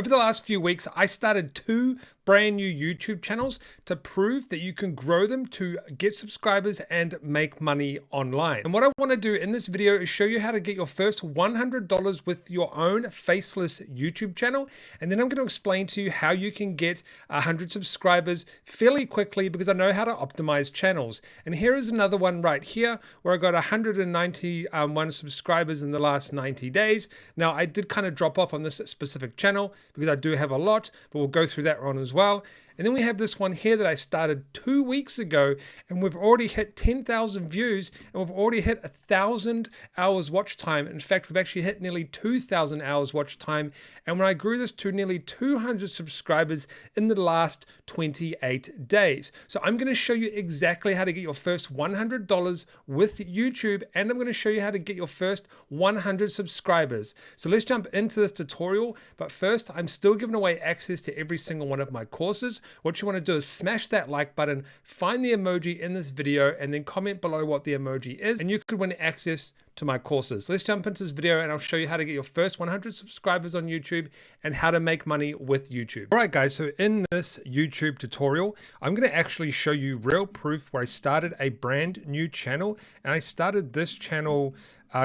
Over the last few weeks, I started 2 brand new YouTube channels to prove that you can grow them to get subscribers and make money online. And what I want to do in this video is show you how to get your first $100 with your own Faceless YouTube channel. And then I'm going to explain to you how you can get 100 subscribers fairly quickly, because I know how to optimize channels. And here is another one right here where I got 191 subscribers in the last 90 days. Now, I did kind of drop off on this specific channel because I do have a lot, but we'll go through that one as well. And then we have this one here that I started 2 weeks ago, and we've already hit 10,000 views, and we've already hit 1,000 hours watch time. In fact, we've actually hit nearly 2,000 hours watch time. And when I grew this to nearly 200 subscribers in the last 28 days. So I'm going to show you exactly how to get your first $100 with YouTube, and I'm going to show you how to get your first 100 subscribers. So let's jump into this tutorial. But first, I'm still giving away access to every single one of my courses. What you want to do is smash that like button, find the emoji in this video, and then comment below what the emoji is, and you could win access to my courses. Let's jump into this video and I'll show you how to get your first 100 subscribers on YouTube and how to make money with YouTube. All right, guys, so in this YouTube tutorial, I'm going to actually show you real proof where I started a brand new channel, and I started this channel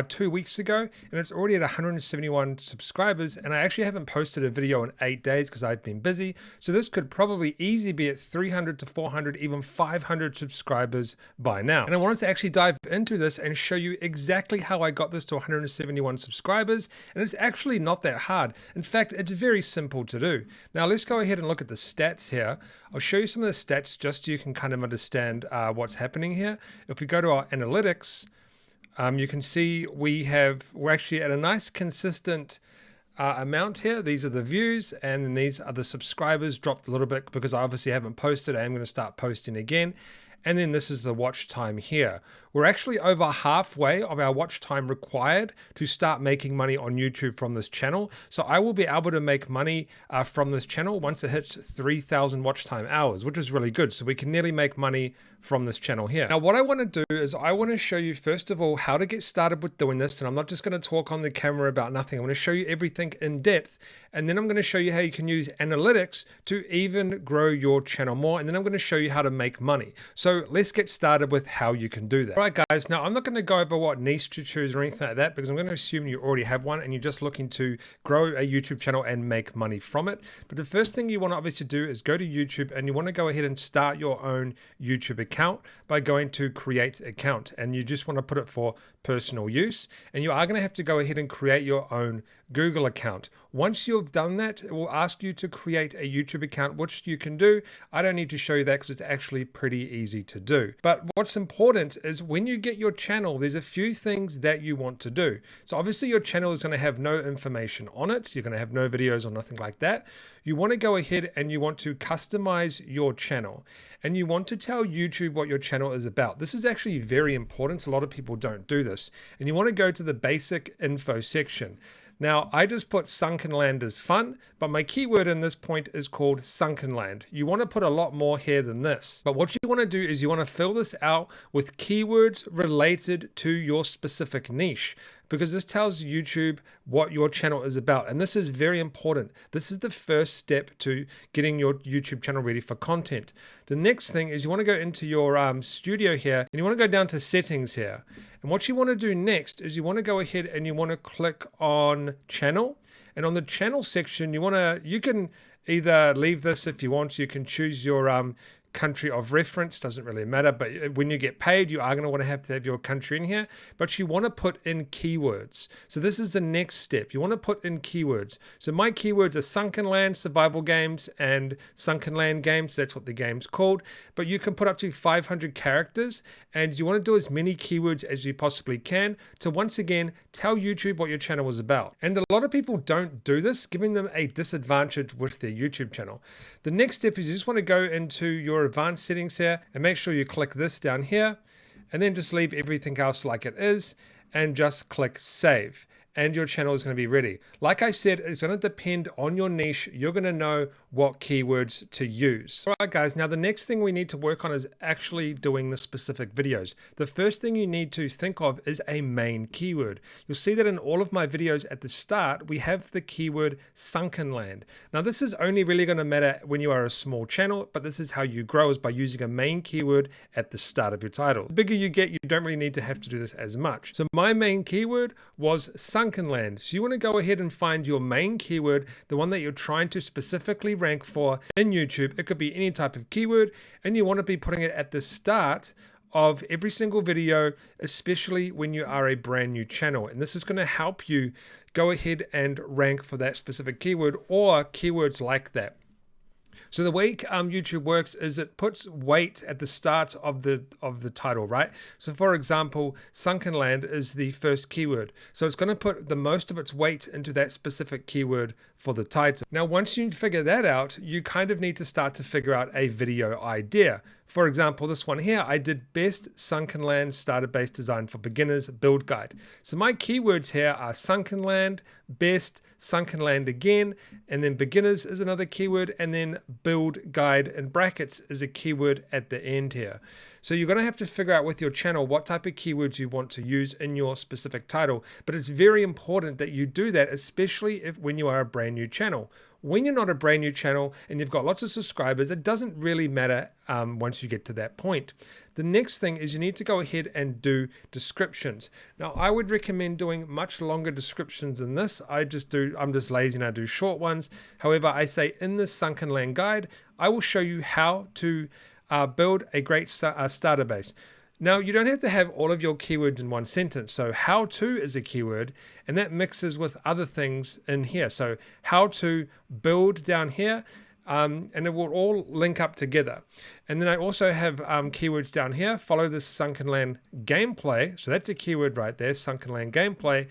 2 weeks ago, and it's already at 171 subscribers, and I actually haven't posted a video in 8 days because I've been busy. So this could probably easily be at 300 to 400, even 500 subscribers by now. And I wanted to actually dive into this and show you exactly how I got this to 171 subscribers, and it's actually not that hard. In fact, it's very simple to do. Now let's go ahead and look at the stats here. I'll show you some of the stats just so you can kind of understand what's happening here. If we go to our analytics, you can see we're actually at a nice consistent amount here. These are the views, and then these are the subscribers. Dropped a little bit because I obviously haven't posted. I am going to start posting again. And then this is the watch time here. We're actually over halfway of our watch time required to start making money on YouTube from this channel. So I will be able to make money from this channel once it hits 3,000 watch time hours, which is really good. So we can nearly make money from this channel here. Now, what I want to do is I want to show you, first of all, how to get started with doing this. And I'm not just going to talk on the camera about nothing. I'm going to show you everything in depth. And then I'm going to show you how you can use analytics to even grow your channel more. And then I'm going to show you how to make money. So let's get started with how you can do that. All right, guys, now I'm not going to go over what niche to choose or anything like that, because I'm going to assume you already have one and you're just looking to grow a YouTube channel and make money from it. But the first thing you want to obviously do is go to YouTube, and you want to go ahead and start your own YouTube account by going to create account, and you just want to put it for personal use. And you are going to have to go ahead and create your own Google account. Once you've done that, it will ask you to create a YouTube account, which you can do. I don't need to show you that because it's actually pretty easy to do. But what's important is when you get your channel, there's a few things that you want to do. So obviously your channel is going to have no information on it. You're going to have no videos or nothing like that. You want to go ahead and you want to customize your channel, and you want to tell YouTube what your channel is about. This is actually very important. A lot of people don't do this. And you want to go to the basic info section. Now, I just put sunken land as fun, but my keyword in this point is called sunken land. You want to put a lot more here than this. But what you want to do is you want to fill this out with keywords related to your specific niche, because this tells YouTube what your channel is about. And this is very important. This is the first step to getting your YouTube channel ready for content. The next thing is you want to go into your studio here, and you want to go down to settings here. And what you want to do next is you want to go ahead and you want to click on channel. And on the channel section, you can either leave this if you want. You can choose your country of reference, doesn't really matter, but when you get paid, you are going to want to have your country in here, but you want to put in keywords. So this is the next step. You want to put in keywords. So my keywords are sunken land, survival games, and sunken land games. That's what the game's called, but you can put up to 500 characters, and you want to do as many keywords as you possibly can to, once again, tell YouTube what your channel is about. And a lot of people don't do this, giving them a disadvantage with their YouTube channel. The next step is you just want to go into your advanced settings here and make sure you click this down here, and then just leave everything else like it is and just click save. and your channel is going to be ready. Like I said, it's going to depend on your niche. You're going to know what keywords to use. All right, guys, now the next thing we need to work on is actually doing the specific videos. The first thing you need to think of is a main keyword. You'll see that in all of my videos at the start, we have the keyword sunken land. Now, this is only really going to matter when you are a small channel, but this is how you grow, is by using a main keyword at the start of your title. The bigger you get, you don't really need to have to do this as much. So my main keyword was sunken land. So you want to go ahead and find your main keyword, the one that you're trying to specifically rank for in YouTube. It could be any type of keyword, and you want to be putting it at the start of every single video, especially when you are a brand new channel. And this is going to help you go ahead and rank for that specific keyword or keywords like that. So the way YouTube works is it puts weight at the start of the title, right? So for example, sunken land is the first keyword. So it's going to put the most of its weight into that specific keyword for the title. Now, once you figure that out, you kind of need to start to figure out a video idea. For example, this one here, I did best sunken land starter-based design for beginners build guide. So my keywords here are sunken land, best, sunken land again, and then beginners is another keyword, and then build guide in brackets is a keyword at the end here. So you're going to have to figure out with your channel what type of keywords you want to use in your specific title. But it's very important that you do that, especially when you are a brand new channel. When you're not a brand new channel and you've got lots of subscribers, it doesn't really matter once you get to that point. The next thing is you need to go ahead and do descriptions. Now, I would recommend doing much longer descriptions than this. I'm just lazy and I do short ones. However, I say in this sunken land guide, I will show you how to build a great starter base. Now, you don't have to have all of your keywords in one sentence. So how to is a keyword, and that mixes with other things in here. So how to build down here, and it will all link up together. And then I also have keywords down here, follow this sunken land gameplay. So that's a keyword right there, sunken land gameplay,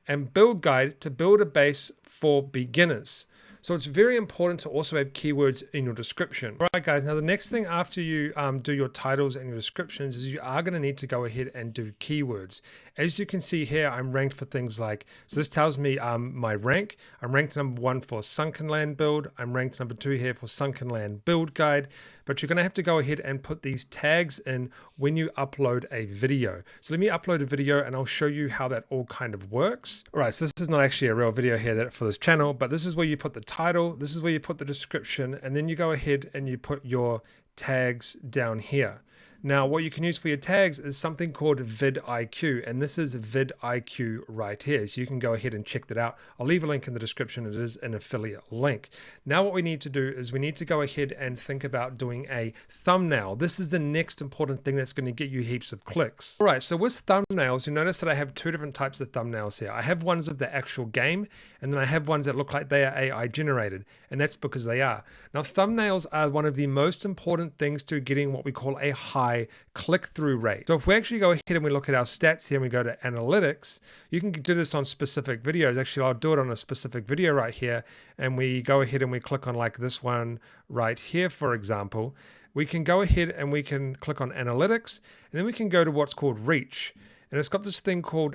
and build guide to build a base for beginners. So it's very important to also have keywords in your description. All right, guys, now the next thing after you do your titles and your descriptions is you are going to need to go ahead and do keywords. As you can see here, I'm ranked for things like, so this tells me my rank. I'm ranked number 1 for sunken land build. I'm ranked number 2 here for sunken land build guide. But you're going to have to go ahead and put these tags in when you upload a video. So let me upload a video and I'll show you how that all kind of works. All right, so this is not actually a real video here for this channel, but this is where you put the title, this is where you put the description, and then you go ahead and you put your tags down here. Now, what you can use for your tags is something called vidIQ, and this is vidIQ right here. So you can go ahead and check that out. I'll leave a link in the description. It is an affiliate link. Now, what we need to do is we need to go ahead and think about doing a thumbnail. This is the next important thing that's going to get you heaps of clicks. All right, so with thumbnails, you notice that I have 2 different types of thumbnails here. I have ones of the actual game, and then I have ones that look like they are AI generated, and that's because they are. Now, thumbnails are one of the most important things to getting what we call a high click-through rate. So if we actually go ahead and we look at our stats here and we go to analytics, you can do this on specific videos. Actually, I'll do it on a specific video right here, and we go ahead and we click on like this one right here, for example. We can go ahead and we can click on analytics, and then we can go to what's called reach. And it's got this thing called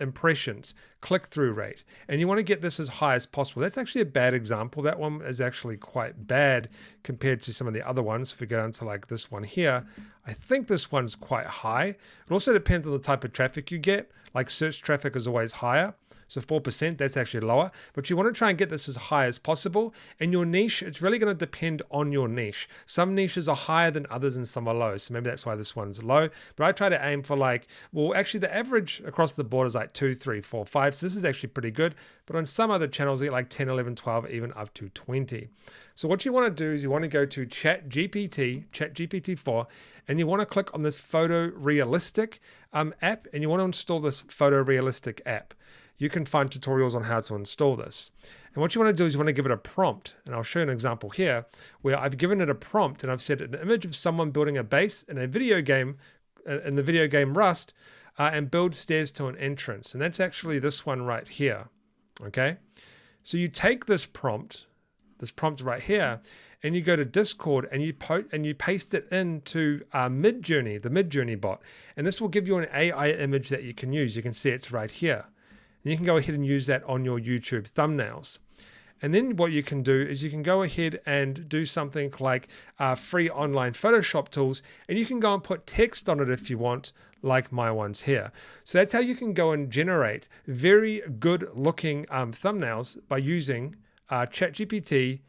impressions, click-through rate. And you want to get this as high as possible. That's actually a bad example. That one is actually quite bad compared to some of the other ones. If we go down to like this one here, I think this one's quite high. It also depends on the type of traffic you get. Like search traffic is always higher. So 4%, that's actually lower. But you want to try and get this as high as possible. And your niche, it's really going to depend on your niche. Some niches are higher than others and some are low. So maybe that's why this one's low. But I try to aim for like, well, actually the average across the board is like 2, 3, 4, 5. So this is actually pretty good. But on some other channels, you get like 10, 11, 12, even up to 20. So what you want to do is you want to go to ChatGPT-4, and you want to click on this photorealistic app, and you want to install this photorealistic app. You can find tutorials on how to install this. And what you want to do is you want to give it a prompt. And I'll show you an example here where I've given it a prompt and I've said an image of someone building a base in a video game, in the video game Rust, and build stairs to an entrance. And that's actually this one right here. Okay. So you take this prompt right here, and you go to Discord and you paste it into Midjourney, the Midjourney bot. And this will give you an AI image that you can use. You can see it's right here. And you can go ahead and use that on your YouTube thumbnails. And then what you can do is you can go ahead and do something like free online Photoshop tools, and you can go and put text on it if you want, like my ones here. So that's how you can go and generate very good looking thumbnails by using ChatGPT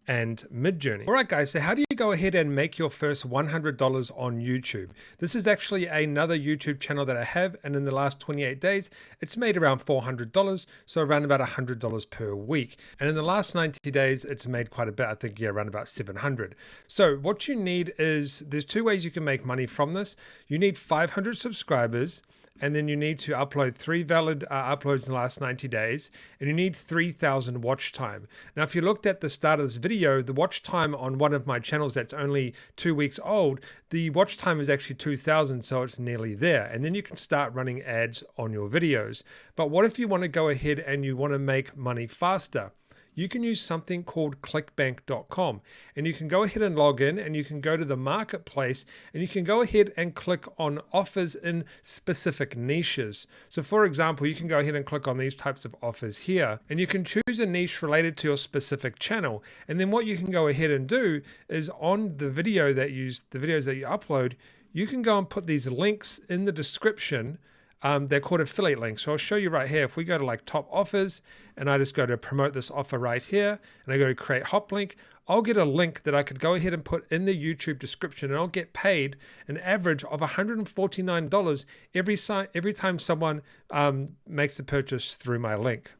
and Midjourney. All right, guys, so how do you go ahead and make your first $100 on YouTube? This is actually another YouTube channel that I have, and in the last 28 days, it's made around $400, so around about $100 per week. And in the last 90 days, it's made quite a bit, I think, yeah, around about 700. So what you need is, there's two ways you can make money from this. You need 500 subscribers, and then you need to upload 3 valid uploads in the last 90 days, and you need 3,000 watch time. Now, if you looked at the start of this video, the watch time on one of my channels that's only 2 weeks old, the watch time is actually 2,000, so it's nearly there. And then you can start running ads on your videos. But what if you want to go ahead and you want to make money faster? You can use something called clickbank.com, and you can go ahead and log in, and you can go to the marketplace, and you can go ahead and click on offers in specific niches. So for example, you can go ahead and click on these types of offers here, and you can choose a niche related to your specific channel. And then what you can go ahead and do is on the videos that you upload, you can go and put these links in the description. They're called affiliate links. So I'll show you right here. If we go to like top offers, and I just go to promote this offer right here, and I go to create hop link, I'll get a link that I could go ahead and put in the YouTube description, and I'll get paid an average of $149 every time someone makes a purchase through my link.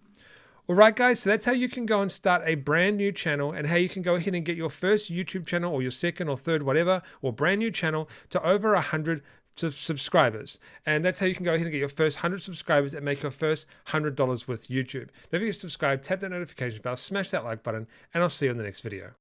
All right, guys, so that's how you can go and start a brand new channel, and how you can go ahead and get your first YouTube channel, or your second or third, whatever, or brand new channel to over 100 subscribers. And that's how you can go ahead and get your first 100 subscribers and make your first $100 with YouTube. Don't forget to subscribe, tap that notification bell, smash that like button, and I'll see you in the next video.